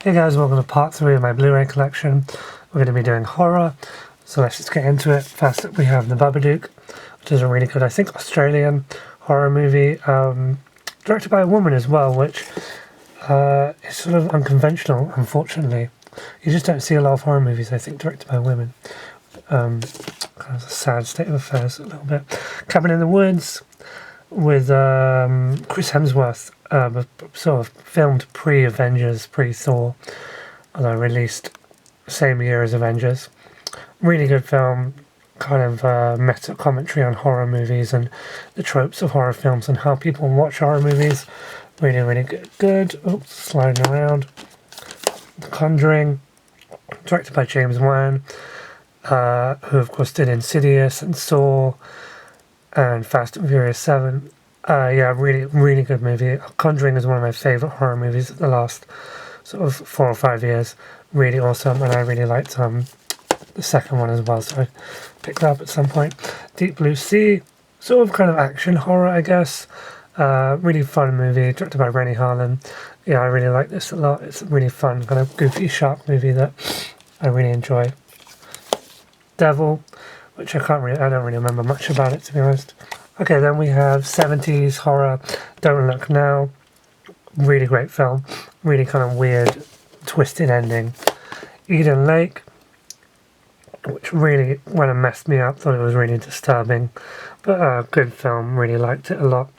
Hey guys, welcome to part 3 of my Blu-Ray collection. We're going to be doing horror, so let's just get into it. First up we have The Babadook, which is a really good, I think, Australian horror movie, directed by a woman as well, which is sort of unconventional, unfortunately. You just don't see a lot of horror movies, I think, directed by women. Kind of a sad state of affairs a little bit. Cabin in the Woods with Chris Hemsworth, sort of filmed pre-Avengers, pre-Thor, although released same year as Avengers. Really good film, kind of meta commentary on horror movies and the tropes of horror films and how people watch horror movies. Really, really good. Oops, sliding around. Conjuring, directed by James Wan, who of course did Insidious and Saw and Fast and Furious 7. Yeah, really good movie. Conjuring is one of my favourite horror movies of the last sort of 4 or 5 years. Really awesome, and I really liked the second one as well, so I picked that up at some point. Deep Blue Sea, sort of kind of action horror, I guess. Really fun movie, directed by Rennie Harlan. Yeah, I really like this a lot. It's a really fun, kind of goofy shark movie that I really enjoy. Devil, which I don't really remember much about it, to be honest. Okay, then we have 70s horror, Don't Look Now. Really great film. Really kind of weird, twisted ending. Eden Lake, which really, when it messed me up, thought it was really disturbing. But good film, really liked it a lot.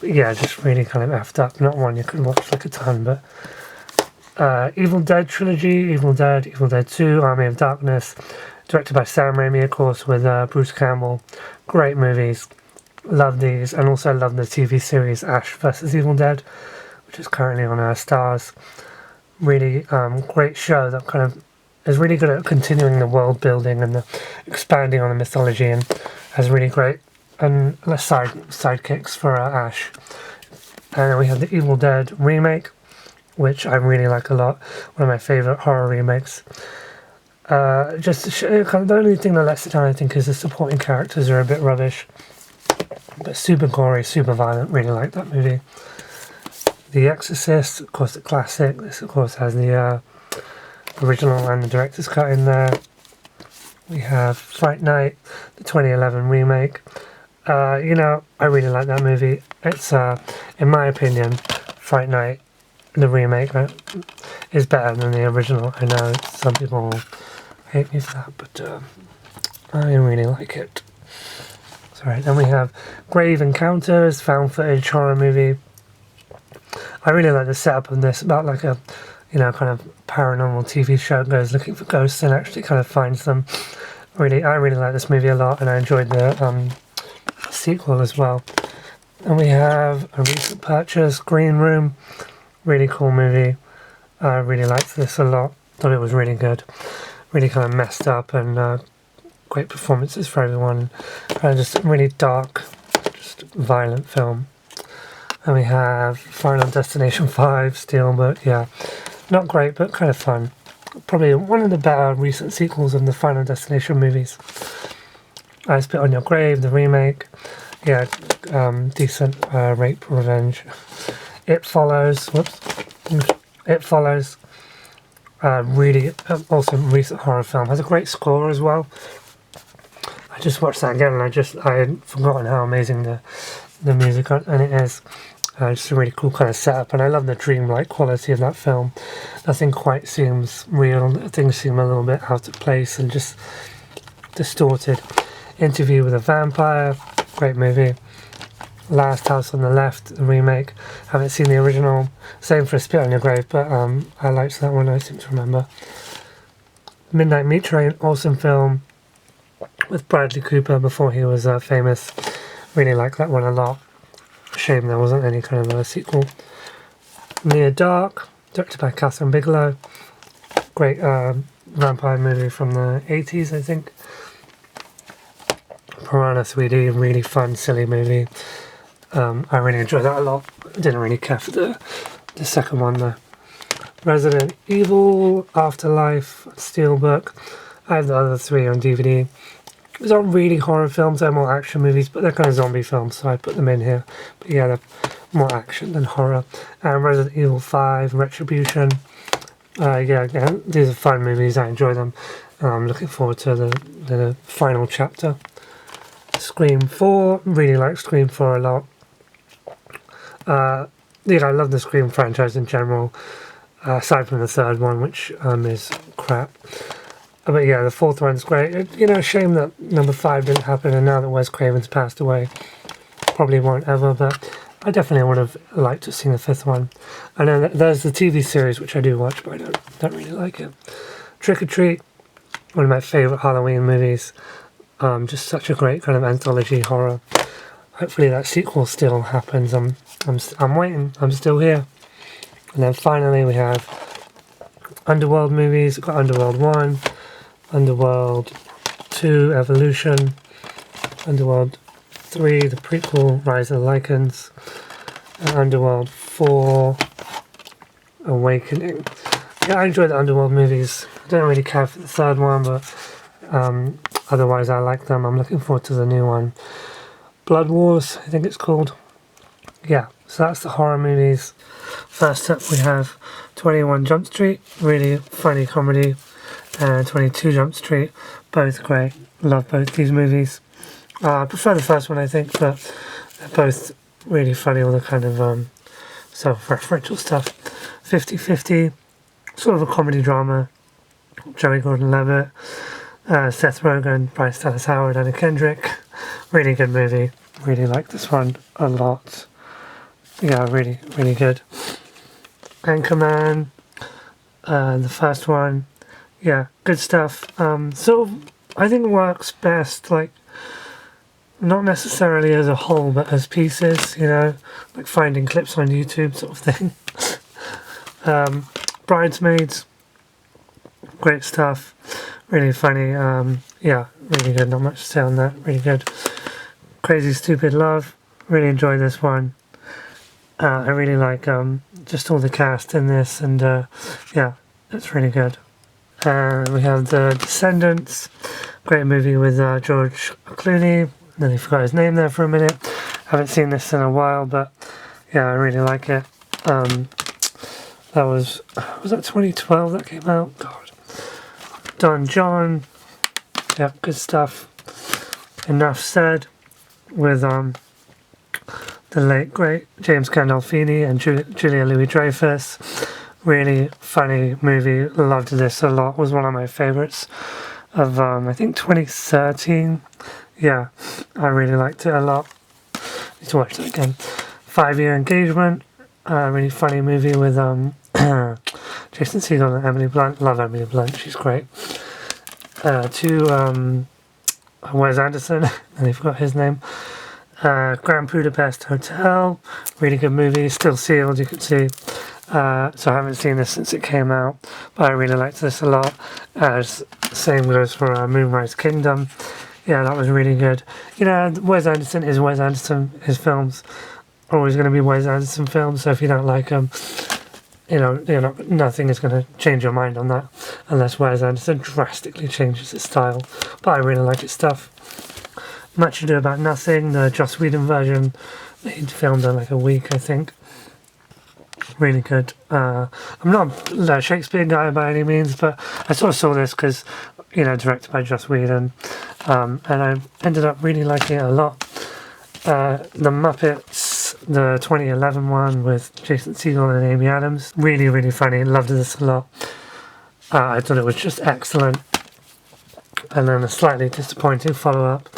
But yeah, just really kind of effed up. Not one you could watch like a ton, but... Evil Dead trilogy, Evil Dead 2, Army of Darkness. Directed by Sam Raimi, of course, with Bruce Campbell. Great movies. Love these, and also love the TV series Ash vs Evil Dead, which is currently on our Stars. Really great show that kind of is really good at continuing the world building and the expanding on the mythology, and has really great and sidekicks for Ash. And then we have the Evil Dead remake, which I really like a lot. One of my favourite horror remakes. Just to show, kind of the only thing that lets it down, I think, is the supporting characters are a bit rubbish. But super gory, super violent, really like that movie. The Exorcist, of course, the classic. This, of course, has the original and the director's cut in there. We have Fright Night, the 2011 remake. I really like that movie. It's, in my opinion, Fright Night, the remake, is better than the original. I know some people hate me for that, but I really like it. Right, then we have Grave Encounters, found footage horror movie. I really like the setup of this, about like a, kind of paranormal TV show goes looking for ghosts and actually kind of finds them. I really like this movie a lot, and I enjoyed the sequel as well. And we have a recent purchase, Green Room, really cool movie. I really liked this a lot. Thought it was really good, really kind of messed up and. Great performances for everyone. Just really dark, just violent film. And we have Final Destination 5, Steelbook. Yeah, not great, but kind of fun. Probably one of the better recent sequels of the Final Destination movies. I Spit on Your Grave, the remake. Yeah, decent rape revenge. It Follows. It Follows. Really awesome recent horror film. Has a great score as well. I just watched that again, and I had forgotten how amazing the music and it is. Just a really cool kind of setup, and I love the dreamlike quality of that film. Nothing quite seems real. Things seem a little bit out of place and just distorted. Interview with a Vampire, great movie. Last House on the Left, the remake. Haven't seen the original. Same for Spit on Your Grave, but I liked that one. I seem to remember. Midnight Meat Train, awesome film. With Bradley Cooper before he was famous. Really like that one a lot. Shame there wasn't any kind of a sequel. Near Dark, directed by Catherine Bigelow. Great vampire movie from the 80s, I think. Piranha 3D, really fun, silly movie. I really enjoyed that a lot. Didn't really care for the second one though. Resident Evil, Afterlife, Steelbook. I have the other 3 on DVD. These aren't really horror films, they're more action movies, but they're kind of zombie films, so I put them in here. But yeah, they're more action than horror. Resident Evil 5, Retribution. Yeah, again, these are fun movies. I enjoy them. I'm looking forward to the final chapter. Scream 4, really like Scream 4 a lot. I love the Scream franchise in general, aside from the third one, which is crap. But yeah, the fourth one's great. Shame that number 5 didn't happen, and now that Wes Craven's passed away, probably won't ever, but I definitely would have liked to have seen the 5th one. And then there's the TV series, which I do watch, but I don't really like it. Trick or Treat, one of my favourite Halloween movies. Just such a great kind of anthology horror. Hopefully that sequel still happens. I'm waiting. I'm still here. And then finally we have Underworld movies. We've got Underworld 1, Underworld 2, Evolution, Underworld 3, the prequel, Rise of the Lycans, and Underworld 4, Awakening. Yeah, I enjoy the Underworld movies. I don't really care for the third one, but otherwise I like them. I'm looking forward to the new one. Blood Wars, I think it's called. Yeah, so that's the horror movies. First up we have 21 Jump Street, really funny comedy, and 22 Jump Street, both great. Love both these movies. I prefer the first one, I think, but they're both really funny, all the kind of self-referential stuff. 50-50, sort of a comedy drama. Joey Gordon-Levitt, Seth Rogen, Bryce Dallas Howard, Anna Kendrick. Really good movie. Really like this one a lot. Yeah, really, really good. Anchorman, the first one. Yeah, good stuff. Sort of, I think works best, like, not necessarily as a whole, but as pieces, like finding clips on YouTube sort of thing. Bridesmaids, great stuff. Really funny. Yeah, really good. Not much to say on that. Really good. Crazy Stupid Love. Really enjoy this one. I really like just all the cast in this, and yeah, it's really good. We have The Descendants. Great movie with George Clooney. Nearly forgot his name there for a minute. Haven't seen this in a while, but yeah, I really like it. That was that 2012 that came out? God. Don John. Yeah, good stuff. Enough Said with the late great James Gandolfini and Julia Louis-Dreyfus. Really funny movie. Loved this a lot. Was one of my favourites of I think 2013. Yeah, I really liked it a lot. Need to watch that again. 5 Year Engagement. Really funny movie with Jason Segel and Emily Blunt. Love Emily Blunt. She's great. To Wes Anderson. And I forgot his name. Grand Budapest Hotel. Really good movie. Still sealed, you can see. So I haven't seen this since it came out, but I really liked this a lot. Same goes for Moonrise Kingdom. Yeah, that was really good. Wes Anderson is Wes Anderson. His films are always going to be Wes Anderson films, so if you don't like them, nothing is going to change your mind on that, unless Wes Anderson drastically changes his style. But I really like his stuff. Much Ado About Nothing, the Joss Whedon version, he filmed in like a week, I think. Really good. I'm not a Shakespeare guy by any means, but I sort of saw this because, directed by Joss Whedon, and I ended up really liking it a lot. The Muppets, the 2011 one with Jason Segel and Amy Adams, really, really funny. Loved this a lot. I thought it was just excellent. And then a slightly disappointing follow-up,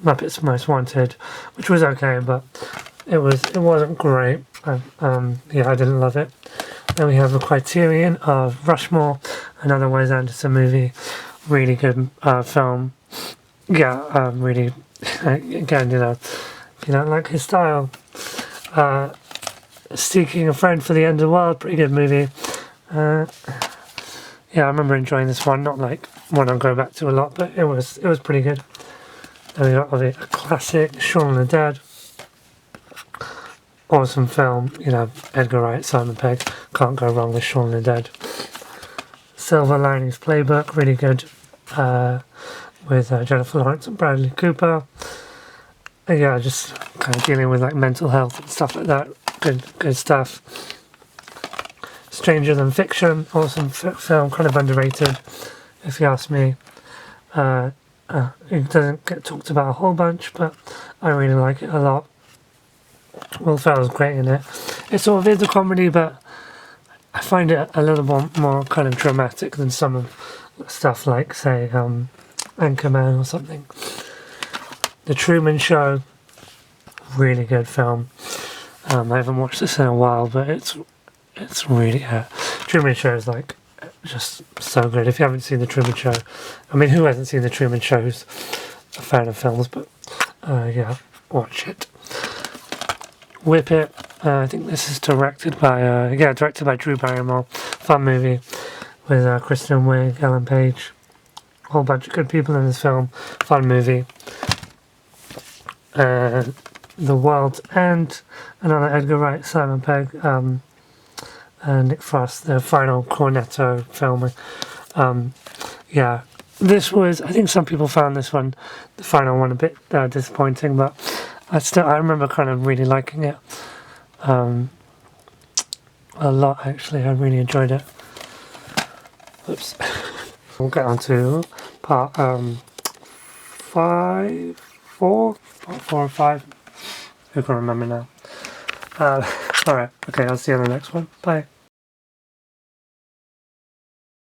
Muppets Most Wanted, which was okay, but it wasn't great. Yeah, I didn't love it. Then we have the Criterion of Rushmore, another Wes Anderson movie. Really good film. Yeah, really, again, if you don't like his style. Seeking a Friend for the End of the World, pretty good movie. Yeah, I remember enjoying this one, not like one I'll go back to a lot, but it was pretty good. Then we got a classic, Shaun of the Dead. Awesome film, Edgar Wright, Simon Pegg, can't go wrong with Shaun of the Dead. Silver Linings Playbook, really good, with Jennifer Lawrence and Bradley Cooper. Yeah, just kind of dealing with like mental health and stuff like that. Good stuff. Stranger Than Fiction, awesome film, kind of underrated, if you ask me. It doesn't get talked about a whole bunch, but I really like it a lot. Will Ferrell's great in it. It sort of is a comedy, but I find it a little more kind of dramatic than some of the stuff like, say, Anchorman or something. The Truman Show, really good film. I haven't watched this in a while, but it's really Truman Show is like just so good. If you haven't seen the Truman Show, I mean, who hasn't seen the Truman Show who's a fan of films? But yeah, watch it. Whip It. I think this is directed by Drew Barrymore. Fun movie with Kristen Wiig, Ellen Page, a whole bunch of good people in this film. Fun movie. The World's End, another Edgar Wright, Simon Pegg, and Nick Frost, the final Cornetto film. Yeah, this was, I think some people found this one, the final one, a bit disappointing, but I remember kind of really liking it a lot, actually. I really enjoyed it. Oops. We'll get on to part 4 or 5. Who can remember now? Alright, okay, I'll see you on the next one. Bye.